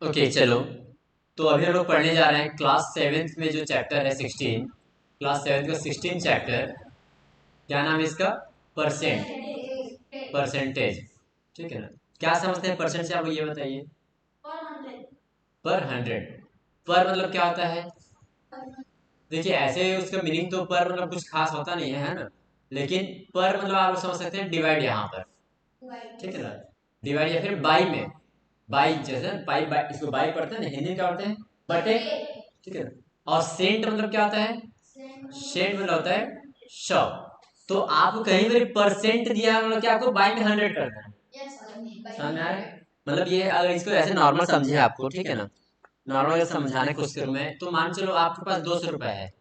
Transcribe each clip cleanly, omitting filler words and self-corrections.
Okay चलो। तो अभी हम लोग पढ़ने जा रहे हैं क्लास सेवेंथ में जो चैप्टर है 16। क्लास सेवेंथ का 16 चैप्टर। क्या नाम है इसका? परसेंटेज। ठीक है ना? क्या समझते हैं परसेंट से, आप लोग ये बताइए। पर हंड्रेड। पर मतलब क्या होता है? देखिए ऐसे उसका मीनिंग तो पर मतलब कुछ खास होता नहीं है ना। लेकिन पर मतलब आप लोग समझ सकते हैं डिवाइड यहाँ पर। ठीक है ना? डिवाइड या फिर बाई में। बाई जैसे पाई बाई, इसको बाई पढ़ते हैं ना, हिंदी में क्या पढ़ते हैं? बटे। ठीक है ना? और सेंट मतलब क्या होता है? सेंट मतलब होता है 100। तो आपको कहीं पर परसेंट दिया है, मतलब कि आपको बाई में 100 करना है। समझ में आ रहा है? मतलब ये अगर इसको ऐसे नॉर्मल समझे आपको, ठीक है ना, नॉर्मल अगर समझाने की कोशिश करूं मैं, तो मान चलो आपके पास 200 रुपए है।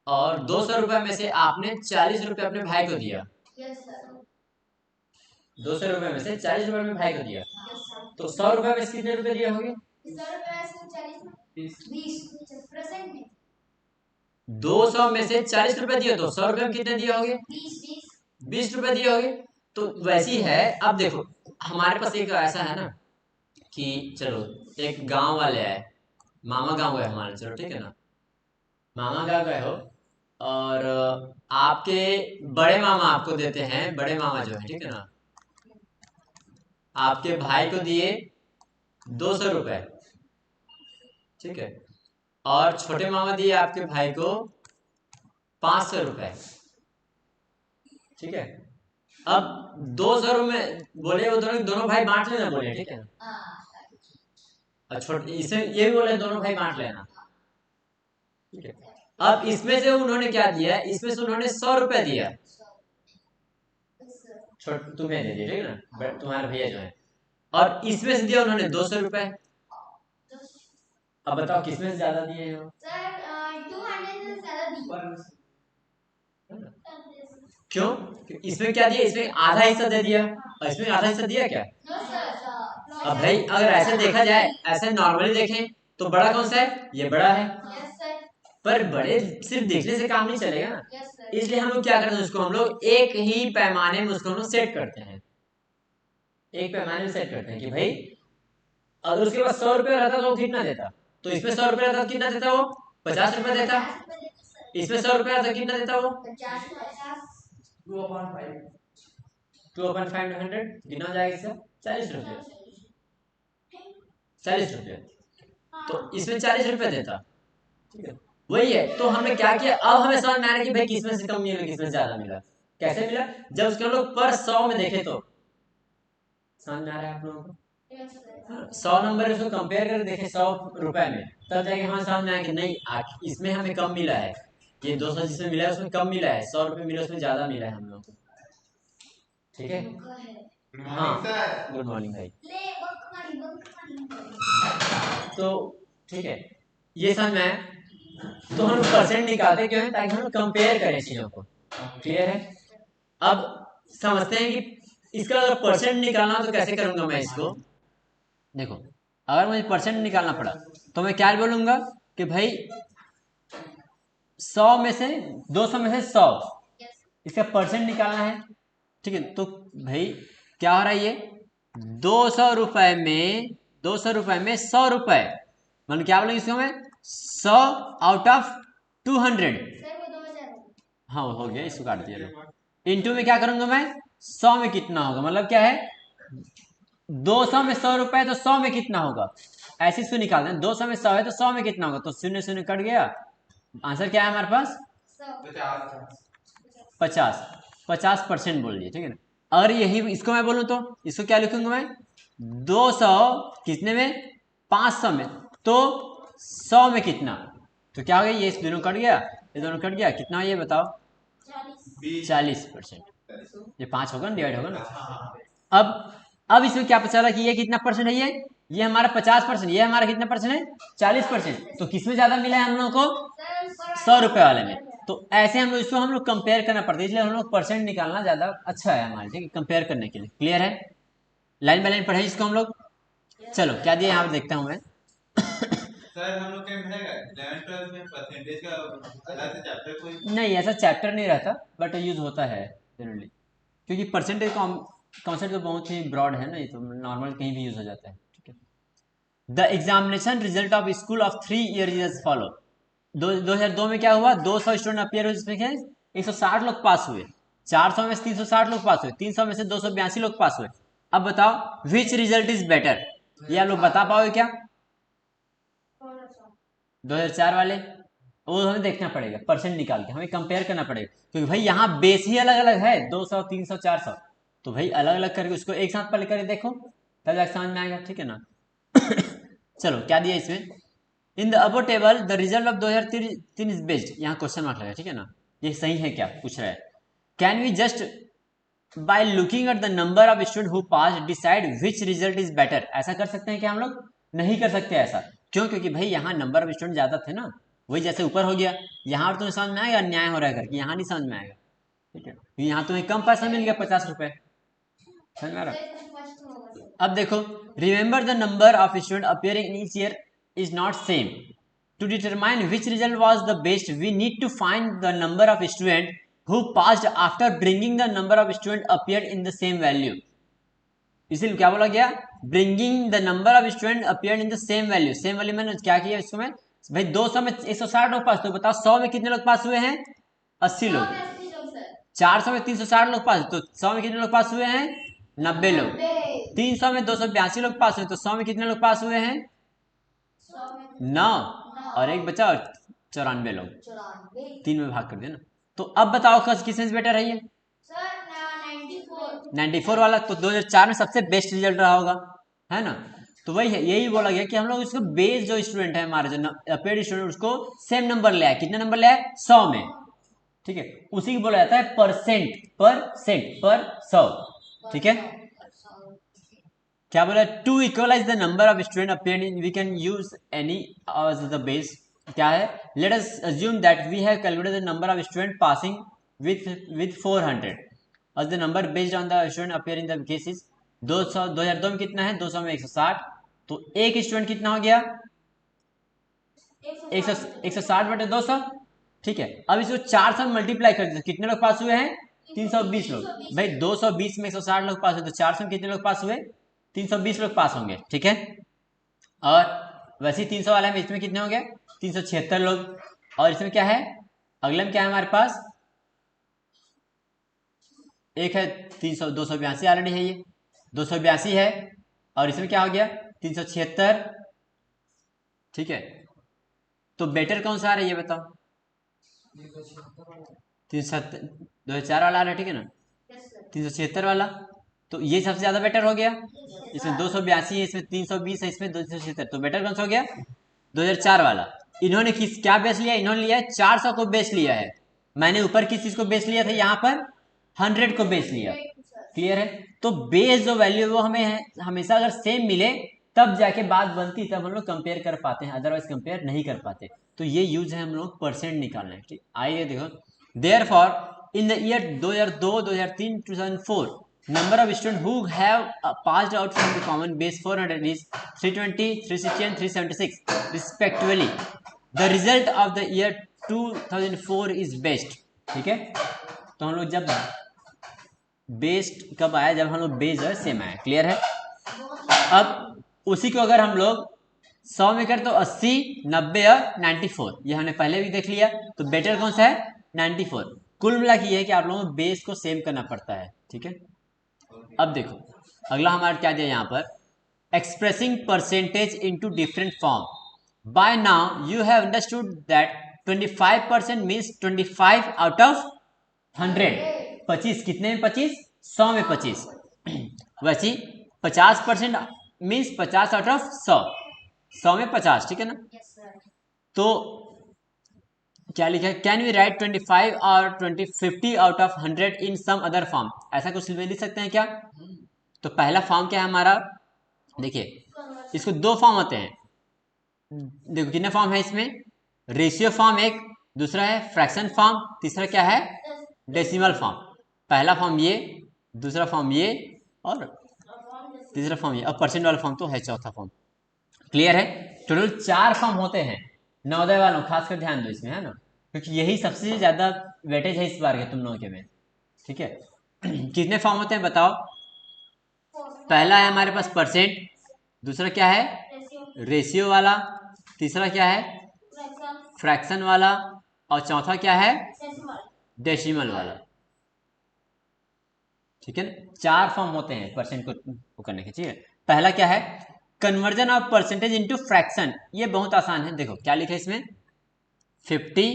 और 200 रुपए में से आपने 40 रुपए अपने भाई को दिया। 200 रुपए में से 40 रुपए अपने भाई को दिया। तो 100 रुपए में से कितने रुपए दिए होंगे? 200 में से 40 रुपए दिए तो 100 रुपए में कितने दिए होंगे? 20 रुपए दिए होंगे। तो वैसी है। अब देखो हमारे पास एक ऐसा है ना कि चलो एक गांव वाले आए, मामा गांव गए हमारे, चलो ठीक है ना, मामा गांव गए हो, और आपके बड़े मामा आपको देते हैं, बड़े मामा जो है, ठीक है ना, आपके भाई को दिए 200 रुपए। ठीक है। और छोटे मामा दिए आपके भाई को 500 रुपए। ठीक है। अब 200 में बोले वो दोनों दोनों भाई बांट लेना बोले, ठीक है ना। और छोटे इसमें ये भी बोले दोनों भाई बांट लेना। ठीक है। अब इसमें से उन्होंने क्या दिया? इसमें से उन्होंने 100 रुपए दिया। छोट तुम्हें दे दिया, ठीक है ना, तुम्हारे भैया जो है। और इसमें से दिया उन्होंने 200 रुपए। अब बताओ किसमें से ज्यादा दिए हैं? सर 200 से ज्यादा दिए। क्यों? इसमें क्या दिया? इसमें आधा हिस्सा दे दिया, और इसमें आधा हिस्सा दिया क्या? अब भाई अगर ऐसे देखा जाए, ऐसे नॉर्मली देखें तो बड़ा कौन सा है? ये बड़ा है। पर बड़े सिर्फ देखने से काम नहीं चलेगा ना। इसलिए हम लोग क्या करते हैं, उसको हम लोग एक ही पैमाने में उसको हम लोग सेट करते हैं। एक पैमाने में सेट करते हैं कि भाई अगर उसके पास 100 रुपये रहता तो वो कितना देता? तो इसमें 100 रुपये रहता तो कितना देता वो? 50 रुपये देता। इसमें 100 रुपये रहता कितना देता वो? 2/500 कितना हो जाएगा इसका? 40 रुपये। 40 रुपये। तो इसमें 40 रुपये देता। ठीक है। वही है। तो हमने क्या किया, अब हमें समझ में आ रहा है कि भाई किसमें से कम मिला किसमें से ज्यादा मिला। कैसे मिला? जब उसके हम लोग पर 100 में देखे तो समझ में आ रहा है आप लोगों को? 100 नंबर उसको कंपेयर करके देखे 100 रुपए में, तब जाके हमें समझ में आया कि नहीं इसमें हमें कम मिला है। ये 200 जिसमें मिला है उसमें कम मिला है, 100 रुपये मिला उसमें ज्यादा मिला है हम लोग को। ठीक है। हाँ गुड मॉर्निंग भाई। तो ठीक है, ये समझ में आया। तो हम परसेंट निकालते क्यों हैं? ताकि हम कंपेयर करें चीजों को। क्लियर है? अब समझते हैं कि इसका अगर परसेंट निकालना तो कैसे करूंगा मैं इसको। देखो अगर मुझे परसेंट निकालना पड़ा तो मैं क्या बोलूंगा कि भाई 100 में से 200 में से 100, इसका परसेंट निकालना है। ठीक है। तो भाई क्या हो रहा है ये 200 रुपए में, 200 रुपए में 100 रुपए, मतलब क्या बोलेंगे इसको मैं 100 आउट ऑफ 200। हाँ हो गया, इसको काट दिया। इंटू में क्या करूंगा मैं 100 में कितना होगा, मतलब क्या है 200 में 100 रुपए तो 100 में कितना होगा, ऐसे इसको निकालते हैं। 200 में 100 है तो 100 में कितना होगा, तो शून्य शून्य कट गया। आंसर क्या है हमारे पास? 50। 50% बोल दिए। ठीक है ना। अगर यही इसको मैं बोलूं तो इसको क्या लिखूंगा मैं 200 कितने में 500 में, तो 100 में कितना, तो क्या हो गया ये इस दोनों कट गया, ये दोनों कट गया, कितना ये बताओ 40%। ये 5 होगा ना, डिवाइड होगा ना। अब इसमें क्या पता चला कि ये कितना परसेंट है, ये हमारा 50%, ये हमारा कितना परसेंट है 40%। तो किसमें ज्यादा मिला है हम लोग को 100 रुपए वाले में। तो ऐसे हम लोग इसको हम लोग कंपेयर करना पड़ता है, इसलिए हम लोग परसेंट निकालना ज्यादा अच्छा है हमारे, ठीक है, कंपेयर करने के लिए। क्लियर है? लाइन बाय लाइन पढ़े इसको हम लोग। चलो क्या दिया यहाँ पे देखता हूँ मैं। सर हम लोग क्या मिलेगा 11th 12th में परसेंटेज का अलग से चैप्टर कोई नहीं, ऐसा चैप्टर नहीं रहता, बट यूज होता है जनरली, क्योंकि परसेंटेज कॉन्सेप्ट तो बहुत ही ब्रॉड है ना, ये तो नॉर्मल कहीं भी यूज हो जाता है। ठीक है। The examination result of school of 3 year is follow. 2002 में क्या हुआ, 200 स्टूडेंट अपियर हुए जिसमें 160 लोग पास हुए, 400 में से 360 लोग पास हुए, 300 में से 282 लोग पास हुए। अब बताओ विच रिजल्ट इज बेटर, ये आप लोग बता पाओगे क्या? 2004 वाले, वो हमें देखना पड़ेगा, परसेंट निकाल के हमें कंपेयर करना पड़ेगा, क्योंकि भाई यहाँ बेस ही अलग अलग है, 200 300 400, तो भाई अलग अलग करके उसको एक साथ पढ़ करके देखो, तब जाकर समझ में आएगा, ठीक है ना। चलो क्या दिया इसमें, in the above table the result of 2003 is based, यहाँ क्वेश्चन मार्क लगा, ठीक है ना, ये सही है क्या पूछ रहा है। Can we just by looking at the number of student who pass decide which result is better, ऐसा कर सकते हैं क्या हम लोग? नहीं कर सकते ऐसा, क्यों? क्योंकि भाई यहाँ नंबर ऑफ स्टूडेंट ज्यादा थे ना, वही जैसे ऊपर हो गया, यहाँ और तुम्हें समझ में आएगा अन्याय हो रहा है करके, यहाँ नहीं समझ में आएगा, ठीक है, यहाँ तुम्हें कम पैसा मिल गया 50 रुपए, समझ में आ रहा। अब देखो, remember the number of student appearing in each year is not same, to determine which result was the best we need to find the number of student who passed after bringing the number of student appeared in the same value, इसीलिए क्या बोला गया, bringing the number of student appeared in the same value, same value मैंने क्या किया इसको मैं, भाई 200 में 160 लोग पास, तो बताओ 100 में कितने लोग पास हुए हैं, 80 लोग, 400 में 360 लोग पास, तो 100 में कितने लोग पास हुए हैं, 90 लोग, 300 में 282 लोग पास हुए, तो 100 में कितने लोग पास हुए हैं, 9, और एक बचा और 94 लोग, 3 में भाग कर दिया ना। तो अब बताओ किसमें से बेटर है ये, 94 वाला, तो 2004 में सबसे बेस्ट रिजल्ट रहा होगा, है ना। तो वही है, यही बोला गया कि हम लोग इसको बेस जो स्टूडेंट है हमारे जो अपेड स्टूडेंट, उसको सेम नंबर ले आए, कितने नंबर ले आए, 100 में, ठीक है, उसी को बोला जाता है परसेंट पर 100, ठीक है। क्या बोला, to equalize the number of student appeared in we can use any as the base, क्या है, let us assume that we have calculated the number of student passing with 400 as the number based on the student appear in the cases, 200 2002 में कितना है, 200 में 160, तो एक student कितना हो गया, 160/200, ठीक है। अब इसको 400 में मल्टीप्लाई कर दीजिए, कितने लोग पास हुए हैं, 320 लोग, भाई 220 में 160 लोग पास हुए, तो 400 में कितने लोग पास हुए, 320 लोग पास होंगे, ठीक है। और वैसे ही 300 वाला में इसमें कितने हो गए, 376 लोग, और इसमें क्या है, अगले में क्या है हमारे पास, एक है 300 282 ऑलरेडी है, ये 282 है, और इसमें क्या हो गया 376, ठीक है। तो बेटर कौन सा आ रहा है ये बताओ, 2004 वाला आ रहा है, ठीक है ना, 376 वाला, तो ये सबसे ज्यादा बेटर हो गया, इसमें 282 है, इसमें 320 है, इसमें 276, तो बेटर कौन सा हो गया, 2004 वाला। इन्होंने किस क्या बेस लिया, इन्होंने लिया है 400 को बेस लिया है, मैंने ऊपर किस चीज को बेस लिया था, यहाँ पर 100 को बेस लिया, क्लियर है। तो बेस जो वैल्यू वो हमें है, हमेशा अगर सेम मिले तब जाके बात बनती, तब हम लोग कंपेयर कर पाते हैं, अदरवाइज कंपेयर नहीं कर पाते, तो ये यूज है हम लोग परसेंट निकालना है, ठीक। आइए देखो, therefore in the year 2002 2003 2004 number of students who have passed out from the common base 400 is 320 360 and 376 respectively, the result of the year 2004 is best, ठीक है। तो हम लोग जब बेस्ट कब आया, जब हम लोग बेस है सेम आया, क्लियर है। अब उसी को अगर हम लोग 100 में कर तो 80 90 और 94, ये हमने पहले भी देख लिया, तो बेटर कौन सा है, 94। कुल मिला के ये है कि आप लोगों को बेस को सेम करना पड़ता है, ठीक है। अब देखो अगला हमारा क्या दिया यहाँ पर, expressing percentage into different form, by now you have understood that 25% means 25 out of 100, 25 कितने में 25, 100 में 25, वैसे 50% मीन्स 50 आउट ऑफ 100, 100 में 50, ठीक है ना। तो क्या लिखा है, कैन वी राइट 25 और 50 out of 100 in some other form, ऐसा कुछ लिख सकते हैं क्या। तो पहला फॉर्म क्या है हमारा, देखिए इसको दो फॉर्म होते हैं, देखो कितने फॉर्म है इसमें, रेशियो फॉर्म एक, दूसरा है फ्रैक्शन फॉर्म, तीसरा क्या है डेसिमल फॉर्म। पहला फॉर्म ये, दूसरा फॉर्म ये, और तीसरा फॉर्म ये, और परसेंट वाला फॉर्म तो है चौथा फॉर्म, क्लियर है। टोटल 4 फॉर्म होते हैं, नवोदय वालों खासकर ध्यान दो इसमें, है ना, क्योंकि यही सबसे ज्यादा वेटेज है इस बार के तुम लोगों के में, ठीक है। कितने फॉर्म होते हैं बताओ, पहला है हमारे पास परसेंट, दूसरा क्या है रेशियो वाला, तीसरा क्या है फ्रैक्शन वाला, और चौथा क्या है डेसिमल वाला। ठीक है ना, 4 फॉर्म होते हैं परसेंट को करने के। ठीक है, पहला क्या है conversion of percentage into fraction. ये बहुत आसान है, देखो क्या लिखा है इसमें 50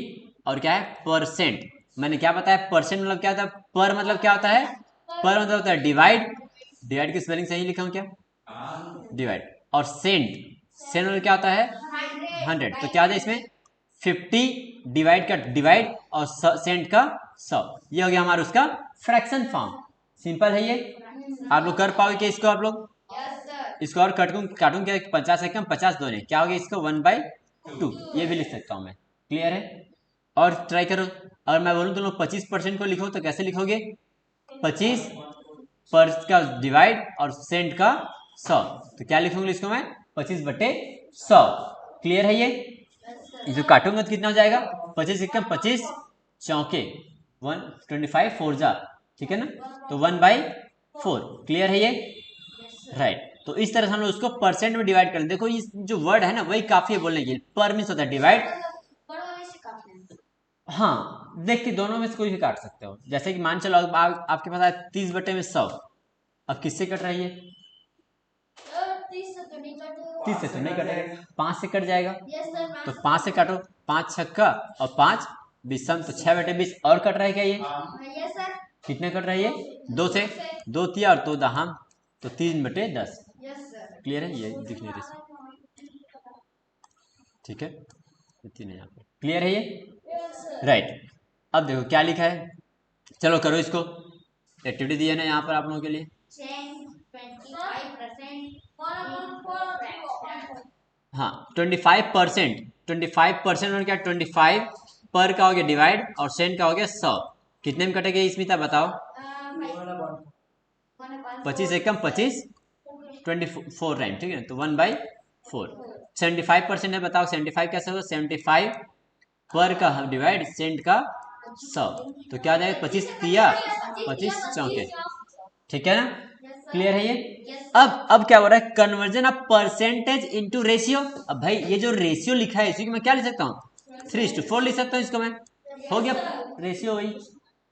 और क्या है परसेंट। मैंने क्या बताया परसेंट मतलब क्या होता है, पर मतलब क्या होता है, पर मतलब होता है डिवाइड, डिवाइड की स्पेलिंग सही लिखा हूं क्या, डिवाइड, और सेंट, सेंट मतलब क्या होता है 100। तो क्या होता है इसमें 50 डिवाइड का डिवाइड और सेंट का 100, ये हो गया हमारा उसका फ्रैक्शन फॉर्म। सिंपल है ये, आप लोग कर पाओगे क्या इसको, आप लोग इसको और काटूं क्या 50 से कम 50 दो नहीं, क्या हो गया इसका 1/2, ये भी लिख सकता हूं मैं। क्लियर है, और ट्राई करो। अगर मैं बोलूं तुम लोग 25% को लिखो तो कैसे लिखोगे, 25 पर का डिवाइड और सेंट का 100, तो क्या लिखूंगा इसको मैं 25/100। क्लियर है ये जो काटूंगा तो कितना हो जाएगा 25 एकम 25 चौके 125 4 जा, ठीक है ना, तो 1/4। क्लियर है ये, राइट। तो इस तरह से हम लोग उसको परसेंट में डिवाइड करें। देखो ये जो वर्ड है ना वही काफी है बोलने के लिए, पर मीन्स होता है डिवाइड। हाँ देख के दोनों में से कोई भी काट सकते हो, जैसे कि मान चलो आपके पास आया 30/100, अब किससे कट रही है 30 से तो नहीं कटेगा, 5 से कट जाएगा, तो 5 से काटो, 5 छक्का और 5 बीसम, तो 6/20 और कट रहा है क्या ये, कितने कट रहा है ये 2 से, 2 तिया और 2 दहाम, तो 3/10। क्लियर है, ये दिख नहीं रही, ठीक है, 3 है यहाँ पे। क्लियर है ये, राइट। अब देखो क्या लिखा है, चलो करो इसको, एक्टिविटी दी है ना यहाँ पर आप लोगों के लिए। हाँ 25%, 25% और क्या 25 पर का हो गया डिवाइड और सेंट का हो गया 100, कितने में कटेगा स्मिता बताओ, 25 एकम 25 24 राइट, ठीक है, तो 1/4। 75% है, बताओ 75 कैसे होगा, 75 पर का डिवाइड सेंट का 100, तो क्या आ जाएगा 25 तिया 25 चौके, ठीक है ना। क्लियर है ये, अब क्या हो रहा है conversion of percentage into ratio. अब भाई ये जो रेशियो लिखा है इसी को मैं क्या लिख सकता हूँ 3:4 लिख सकता हूँ इसको मैं, हो गया रेशियो वही,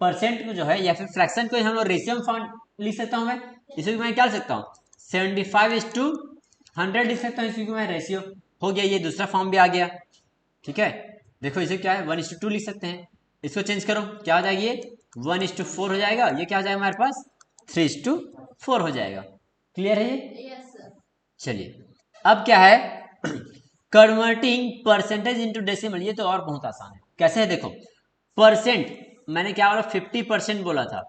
परसेंट को जो है या फिर फ्रैक्शन को हम लोग रेशियो में लिख सकता हूँ मैं, इसी को मैं क्या लिख सकता हूँ 75:100 लिख सकता हूँ, इसी को मैं रेशियो, हो गया ये दूसरा फॉर्म भी आ गया। ठीक है, देखो इसे क्या है 1:2 लिख सकते हैं, इसको चेंज करो क्या हो जाएगी ये 1:4 हो जाएगा, ये क्या हो जाएगा हमारे पास 3:4 हो जाएगा। क्लियर है ये, चलिए अब क्या है कन्वर्टिंग परसेंटेज इनटू डेसिमल, ये तो और बहुत आसान है, कैसे है देखो परसेंट, मैंने क्या बोला 50% बोला था,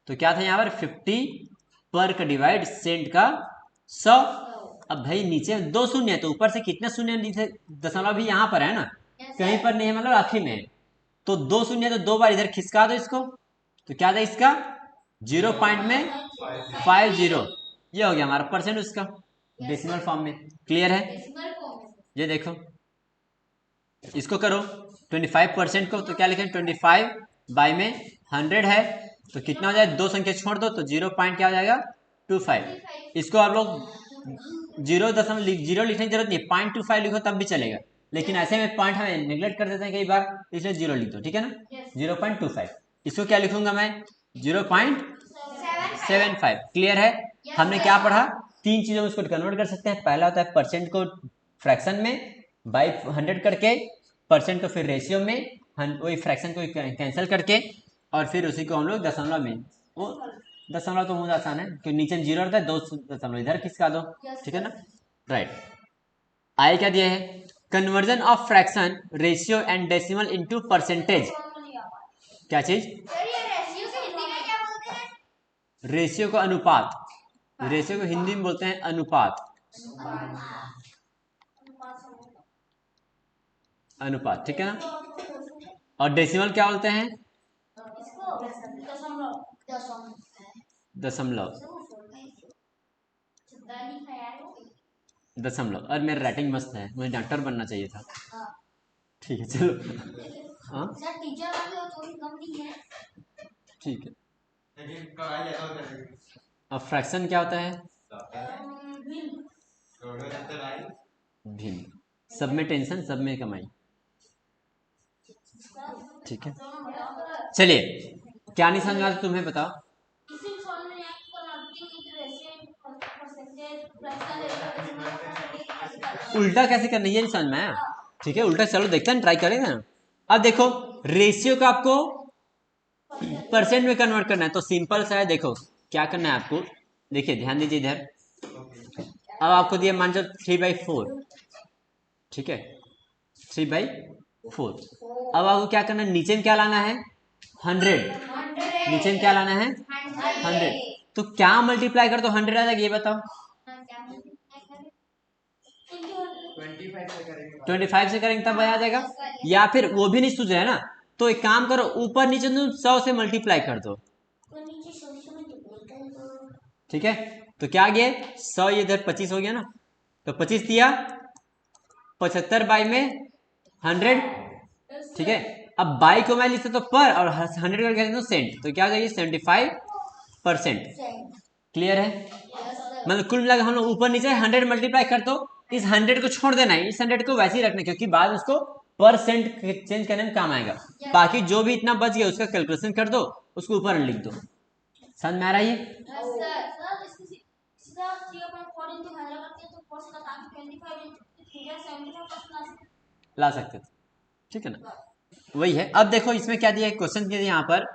तो क्या था यहाँ पर 50 पर का डिवाइड सेंट का 100। अब भाई नीचे 2 शून्य है तो ऊपर से कितने शून्य, दशमलव भी यहाँ पर है ना, कहीं पर नहीं है मतलब आखिर में है, तो 2 शून्य तो 2 बार इधर खिसका दो इसको, तो क्या था इसका 0.50, ये हो गया हमारा परसेंट उसका डेसिमल फॉर्म में। क्लियर है, ये देखो इसको करो 25% को, तो क्या लिखें 25 बाई में 100 है, तो कितना हो जाए 2 संख्या छोड़ दो तो 0 पॉइंट क्या हो जाएगा 25, इसको आप लोग 0 लिखने की जरूरत नहीं, 0.25 लिखो तब भी चलेगा, लेकिन ऐसे में पॉइंट हमें निगलेक्ट कर देते हैं कई बार, इसलिए 0 लिख दो, ठीक है ना 0.25, इसको क्या लिखूंगा मैं 0.75। क्लियर है, हमने क्या पढ़ा, 3 चीजों में इसको कन्वर्ट कर सकते हैं, पहला होता है परसेंट को फ्रैक्शन में बाई 100 करके, परसेंट को फिर रेशियो में वही फ्रैक्शन को कैंसिल करके, और फिर उसी को हम लोग दशमलव में, वो दशमलव तो बहुत आसान है क्योंकि नीचे 0 रहता है, 2 दशमलव इधर खिसका दो, ठीक है ना, राइट। आगे क्या दिया है conversion of fraction ratio and decimal into percentage, क्या चीज रेशियो को अनुपात, रेशियो को हिंदी में बोलते हैं अनुपात, अनुपात, ठीक है ना, और डेसिमल क्या बोलते हैं दशमलव, दशमलव। और मेरा राइटिंग मस्त है, मुझे डॉक्टर बनना चाहिए था, ठीक है चलो हाँ ठीक है। अब फ्रैक्शन क्या होता है भिन्न। सब में टेंशन, सब में कमाई। ठीक है, चलिए क्या नहीं समझ में आता तुम्हें बताओ। उल्टा कैसे करना ये नहीं समझ में आया। ठीक है, उल्टा चलो देखते हैं, ट्राई करेंगे ना। अब देखो रेशियो का आपको परसेंट में कन्वर्ट करना है तो सिंपल सा है। देखो क्या करना है आपको, देखिए ध्यान दीजिए इधर। अब आपको दिया मान लो 3/4, ठीक है, 3/4। अब आपको क्या करना है, नीचे में क्या लाना है 100, नीचे में क्या लाना है 100। तो क्या मल्टीप्लाई कर दो 100 आ जाएगा ये बताओ। 25 से करेंगे तब आ जाएगा, या फिर वो भी नहीं सूझ रहा है ना, तो एक काम करो ऊपर नीचे 100 से मल्टीप्लाई कर दो। ठीक है, तो क्या आ गया 100, ये इधर 25 हो गया ना, तो 25 दिया 75 बाई में 100। ठीक है, अब बाई को मैं लिखता तो पर और 100 करके लिखता सेंट, तो क्या हो जाएगी 75%। क्लियर है, मतलब कुल मिलाकर हम लोग ऊपर नीचे 100 मल्टीप्लाई कर दो, इस 100 को छोड़ देना है, इस 100 को वैसे ही रखना है, क्योंकि बाद उसको परसेंट चेंज करने में काम आएगा। बाकी जो भी इतना बच गया उसका कैलकुलेशन कर दो, उसको ऊपर लिख दो। समझ में आ रहा है ये? ला सकते थे, ठीक है ना, वही है। अब देखो इसमें क्या दिया है, क्वेश्चन दिया है यहाँ पर,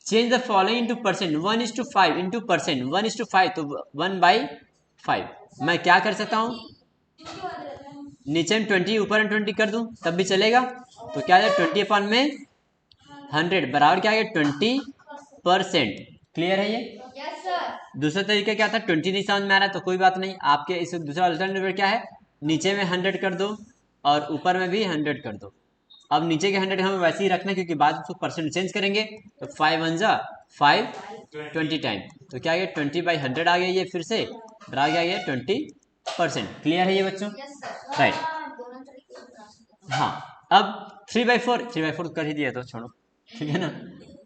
change the following into percent 1:5 into percent 1:5, तो 1/5। मैं क्या कर सकता हूँ, नीचे में 20 ऊपर में 20 कर दूं तब भी चलेगा। तो क्या है 20/100 बराबर क्या है 20%। क्लियर है ये? दूसरा तरीका क्या था, 20 नहीं समझ में आ रहा है तो कोई बात नहीं, आपके इस दूसरा अल्टरनेटिव क्या है, नीचे में 100 कर दो और ऊपर में भी 100 कर दो। अब नीचे के 100 हमें वैसे ही रखना है क्योंकि बाद में उसको परसेंट चेंज करेंगे। तो 5 1 जा 5 20 टाइम, तो क्या आ गया 20/100 आ गया ये, फिर से आ गया 20%। क्लियर है ये बच्चों? राइट। हाँ, अब 3/4 कर ही दिया तो छोड़ो, ठीक है ना,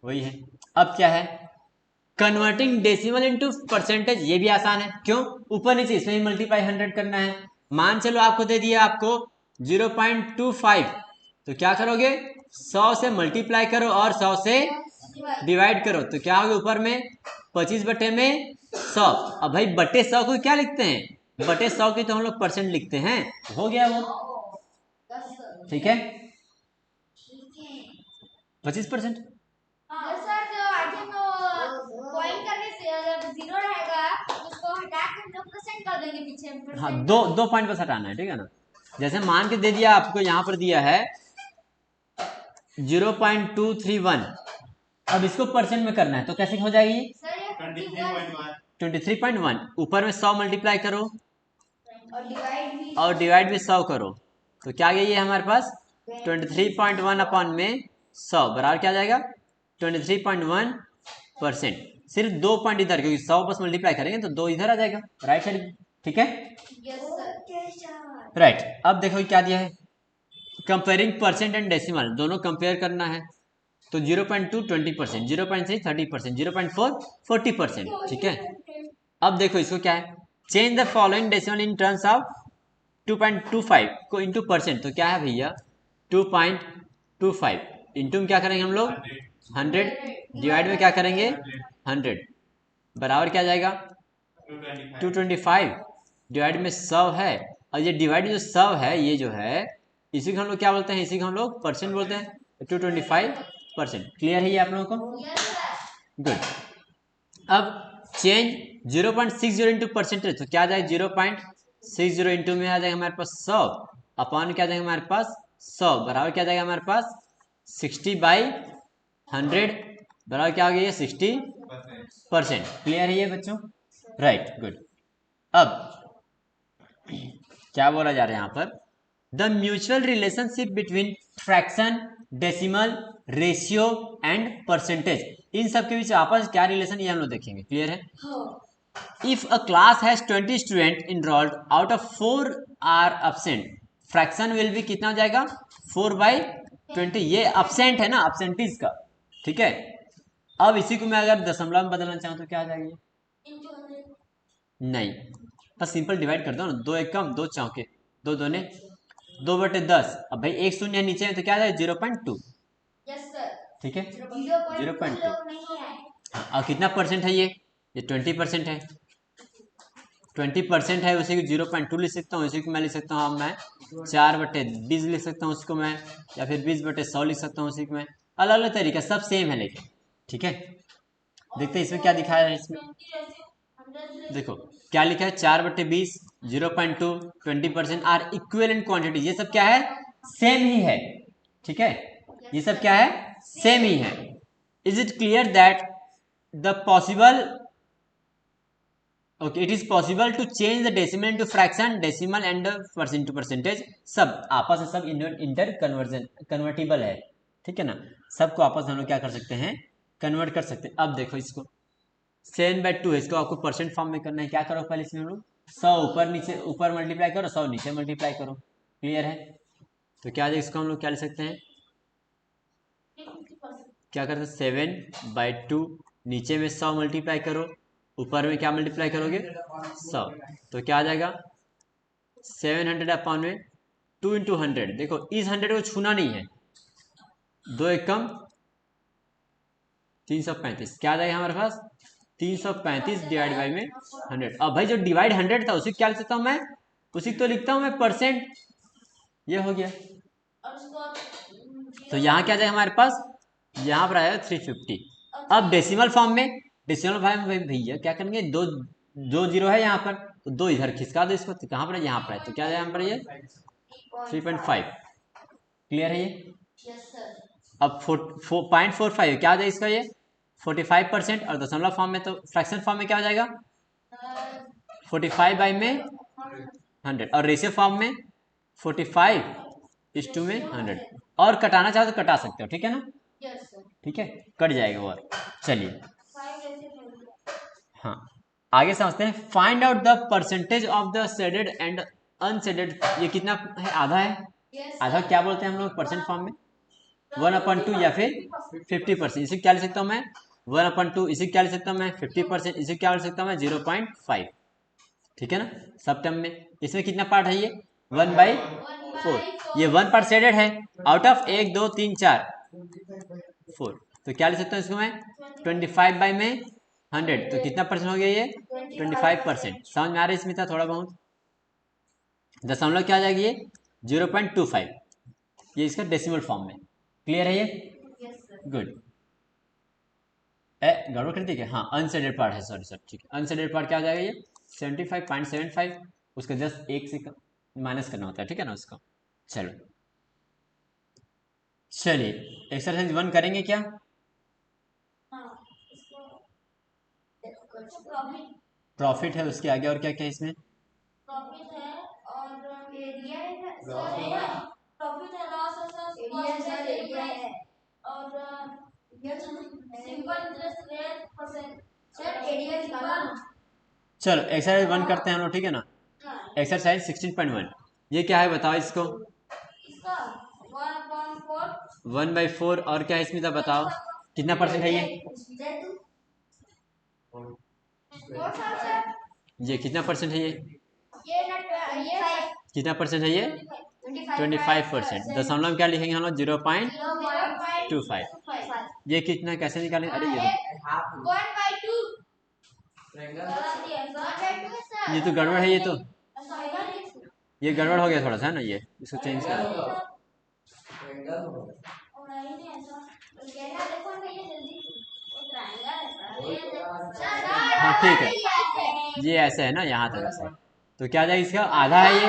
वही है। अब क्या है, कन्वर्टिंग डेसिमल इनटू परसेंटेज, ये भी आसान है। क्यों, ऊपर नीचे इसमें भी मल्टीप्लाई 100 करना है। मान चलो आपको दे दिया आपको 0.25, तो क्या करोगे 100 से मल्टीप्लाई करो और 100 से डिवाइड करो, तो क्या होगा ऊपर में 25 बटे में 100। अब भाई बटे 100 को क्या लिखते हैं, बटे 100 की तो हम लोग परसेंट लिखते हैं, हो गया वो, ठीक है 25%। हाँ, दो पॉइंट बस हटाना है, ठीक है ना। जैसे मान के दे दिया आपको, यहाँ पर दिया है 0.231, अब इसको परसेंट में करना है तो कैसे हो जाएगी 23.1, ऊपर में 100 मल्टीप्लाई करो और डिवाइड भी 100 करो, तो क्या गई है हमारे पास 23.1 अपॉन में 100 बराबर क्या आ जाएगा 23.1%। सिर्फ 2 पॉइंट इधर, क्योंकि 100 बस मल्टीप्लाई करेंगे तो 2 इधर आ जाएगा राइट साइड, ठीक है राइट। अब देखो क्या दिया है, कंपेयरिंग परसेंट एंड डेसिमल, दोनों कंपेयर करना है। तो 0.2 20%, 0.3 30%, 0.4 40%, ठीक है। अब देखो इसको क्या है, change the following decimal in terms of 2.25 को इंटू परसेंट, तो क्या है भैया 2.25 इंटू में क्या करेंगे हम लोग 100, डिवाइड में क्या करेंगे 100 बराबर क्या जाएगा 225 डिवाइड में 100 है, और ये डिवाइड जो 100 है ये जो है इसी को हम लोग क्या बोलते हैं, इसी को हम लोग परसेंट बोलते हैं, 225%। क्लियर है ये आप लोगों को? गुड। अब चेंज 0.60 इंटू परसेंटेज, तो क्या आ जाएगा 0.60 इंटू में आ जाएगा हमारे पास 100 अपॉन क्या जाएगा हमारे पास 100 बराबर क्या जाएगा हमारे पास 60/100 बराबर क्या हो गया 60%। क्लियर है ये बच्चों? Right, good. अब क्या बोला जा रहा है यहाँ पर, the mutual relationship between fraction, decimal, ratio and percentage, इन सब के बीच आपस क्या रिलेशन ये हम लोग देखेंगे। क्लियर है? If a class has 20 student enrolled, out of 4 are absent, fraction will be कितना हो जाएगा 4/20। ये absent है ना, absentees का, ठीक है। अब इसी को मैं अगर दशमलव में बदलना चाहूँ तो क्या आ जाएगी, नहीं बस सिंपल डिवाइड कर दो ना, 2 एकम 2 चौके, दो दूने 2/10। अब भाई एक शून्य है नीचे में तो क्या है 0.2। ठीक है 0.2। हाँ, और कितना परसेंट है ये 20% है। 20% है, उसी को 0.2 लिख सकता हूँ, उसी को मैं लिख सकता हूँ। अब मैं 4/20 लिख सकता हूँ उसको मैं, या फिर 20/100 लिख सकता हूँ उसी को मैं। अलग अलग तरीका, सब सेम है लेकिन। ठीक है, देखते हैं इसमें क्या दिखाया है। इसमें देखो क्या लिखा है, 4/20, 0.2, 20% आर इक्विवेलेंट क्वांटिटी। ये सब क्या है, सेम ही है। ठीक है, ये सब क्या है, सेम ही है। Is it clear that the possible okay it is possible to change the decimal into fraction, decimal and percent to percentage, सब आपस में सब इंटर कन्वर्जन कन्वर्टिबल है। ठीक है ना, सबको आपस में हम लोग क्या कर सकते हैं, कन्वर्ट कर सकते हैं। अब देखो इसको 7/2 है, इसको आपको परसेंट फॉर्म में करना है। क्या करो पहले इसमें हम लोग 100 ऊपर नीचे, ऊपर मल्टीप्लाई करो, 100 नीचे मल्टीप्लाई करो। क्लियर है, तो क्या है इसको हम लोग क्या लिख सकते हैं, क्या करते हैं 7/2, नीचे में 100 मल्टीप्लाई करो, ऊपर में क्या मल्टीप्लाई करोगे 100, तो क्या आ जाएगा 700 अपॉन में 2 इंटू 100। देखो इस 100 को छूना नहीं है, 2 एक कम 335, क्या आ जाएगा हमारे पास 335 डिवाइड बाई में 100। अब भाई जो डिवाइड 100 था उसी क्या लिख सकता हूँ मैं, उसी तो लिखता हूँ मैं परसेंट। ये हो गया, तो यहाँ क्या जाएगा हमारे पास, यहाँ पर आएगा 350। अब डेसिमल फॉर्म में, डेसिमल फॉर्म में भैया क्या करेंगे, दो दो जीरो है यहाँ पर, तो दो इधर खिसका दो इसको, तो कहाँ पर है, यहाँ पर है, तो क्या जाएगा यहाँ पर ये 3.5। क्लियर है ये। अब 0.45 क्या हो जाएगा इसका, ये 45%। और दशमलव फॉर्म में तो फ्रैक्शन फॉर्म में क्या हो जाएगा 45 बाई में 100, और रेशियो फॉर्म में 45:100 में 100। और कटाना चाहो तो कटा सकते हो, ठीक है ना, ठीक है, कट जाएगा। और चलिए हाँ आगे समझते हैं। Find out the percentage of the shaded and unshielded. ये कितना है, आधा है। आधा क्या बोलते हैं हम लोग परसेंट फॉर्म में, 1/2 या फिर 50%। इसे क्या लिख सकता हूँ मैं 1/2, इसे क्या लिख सकता हूँ मैं 50%, इसे क्या लिख सकता हूँ मैं 0.5। ठीक है ना, सब टर्म में। इसमें कितना पार्ट है, ये 1/4। ये 1 पार्ट शेडेड है, आउट ऑफ 1 2 3 4 4, तो क्या लिख सकता हूँ इसको मैं 25 बाई में 100, तो कितना परसेंट हो गया ये 25%। समझ में आ रहा है इसमें था थोड़ा बहुत। दशमलव क्या आ जाएगी ये 0.25, ये इसका डेसिमल फॉर्म में। क्लियर है ये, गुड। गड़बड़ कर दी क्या, हाँ अनसेडेड पार्ट है, सॉरी सर, ठीक है। अनसेडेड पार्ट क्या आ जाएगा ये 75.75, उसका जस्ट एक से माइनस करना होता है, ठीक है ना उसको। चलो चलिए एक्सरसाइज 1 करेंगे क्या। प्रॉफिट है, उसके आगे और क्या क्या है इसमें, प्रॉफिट है और एरिया है, प्रॉफिट है, लॉस है सर, कॉस्ट है, एरिया है, और simple interest rate percent sir, area निकालो। चलो एक्सरसाइज 1 करते हैं हम लोग, ठीक है ना। एक्सरसाइज 16.1, ये क्या है बताओ इसको, इसका 1/4 और क्या है इसमें, तो बताओ कितना परसेंट है ये कितना परसेंट है ये कितना परसेंट है ये 25%। दशमलव में क्या लिखेंगे हम लोग 0.25। ये कितना कैसे निकालेंगे, अरे ये तो गड़बड़ है, ये गड़बड़ हो गया थोड़ा सा है ना, ये इसको चेंज कर। हाँ ठीक है, ये ऐसे है ना, यहाँ तक ऐसा है, तो क्या जाएगा इसका आधा है ये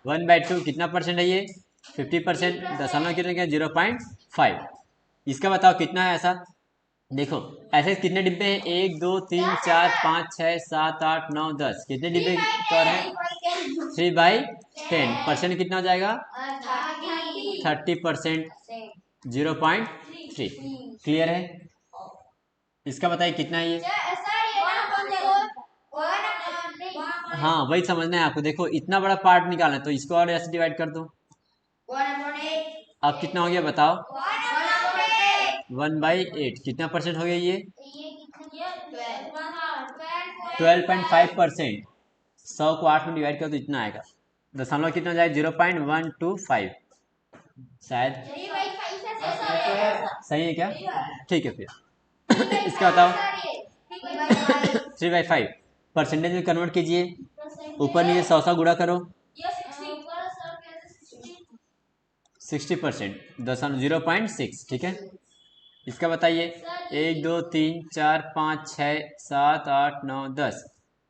1/2, कितना परसेंट है ये 50%। दशमलव कितने क्या 0.5। इसका बताओ कितना है ऐसा, देखो ऐसे कितने डिब्बे हैं 1 2 3 4 5 6 7 8 9 10, कितने डिब्बे कवर है 3/10। परसेंट कितना हो जाएगा 30%, 0.3। क्लियर है, इसका बताइए कितना है ये, हाँ वही समझना है आपको। देखो इतना बड़ा पार्ट निकालना है तो इसको और ऐसे डिवाइड कर दो। अब कितना हो गया बताओ 1/8, कितना परसेंट हो गया ये 12.5%। 100 को 8 में डिवाइड कर दो इतना आएगा। दशमलव कितना हो जाएगा 0.125 शायद सही है क्या? ठीक है फिर इसका बताओ 3/5 परसेंटेज में कन्वर्ट कीजिए, ऊपर नीचे 100 गुणा करो 60%, 0.6, ठीक है। इसका बताइए 1 2 3 4 5 6 7 8 9 10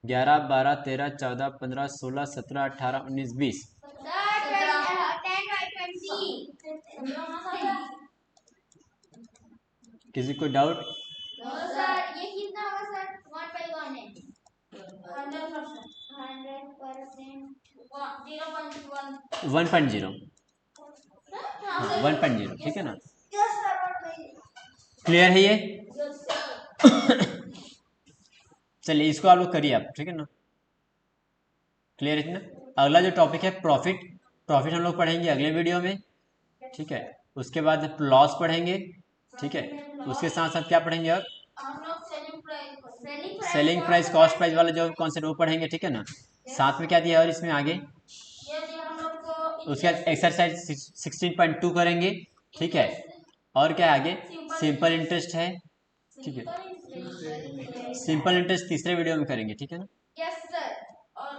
11 12 13 14 15 16 17 18 19 20। किसी को डाउट? ये कितना होगा सर? 1.0 1.0, ठीक है ना। क्लियर है ये? चलिए इसको आप लोग करिए आप, ठीक है ना। क्लियर है ना। अगला जो टॉपिक है प्रॉफिट, प्रॉफिट हम लोग पढ़ेंगे अगले वीडियो में, ठीक है। उसके बाद लॉस पढ़ेंगे, ठीक है। उसके साथ साथ क्या पढ़ेंगे और सेलिंग प्राइस कॉस्ट प्राइस वाला जो कॉन्सेप्ट वो पढ़ेंगे, ठीक है ना। साथ में क्या दिया और इसमें आगे उसके बाद एक्सरसाइज 16.2 करेंगे, ठीक है। और क्या है आगे? सिंपल इंटरेस्ट है, ठीक है। सिंपल इंटरेस्ट तीसरे वीडियो में करेंगे, ठीक है ना। Yes sir. और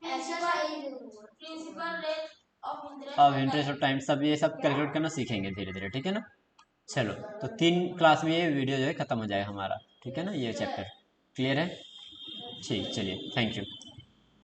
प्रिंसिपल रेट अब इंटरेस्ट ऑफ टाइम सब ये सब कैलकुलेट करना सीखेंगे धीरे धीरे, ठीक है ना। चलो तो 3 क्लास में ये वीडियो जो है खत्म हो जाएगा हमारा, ठीक है ना, ये चैप्टर। क्लियर है? ठीक, चलिए, थैंक यू।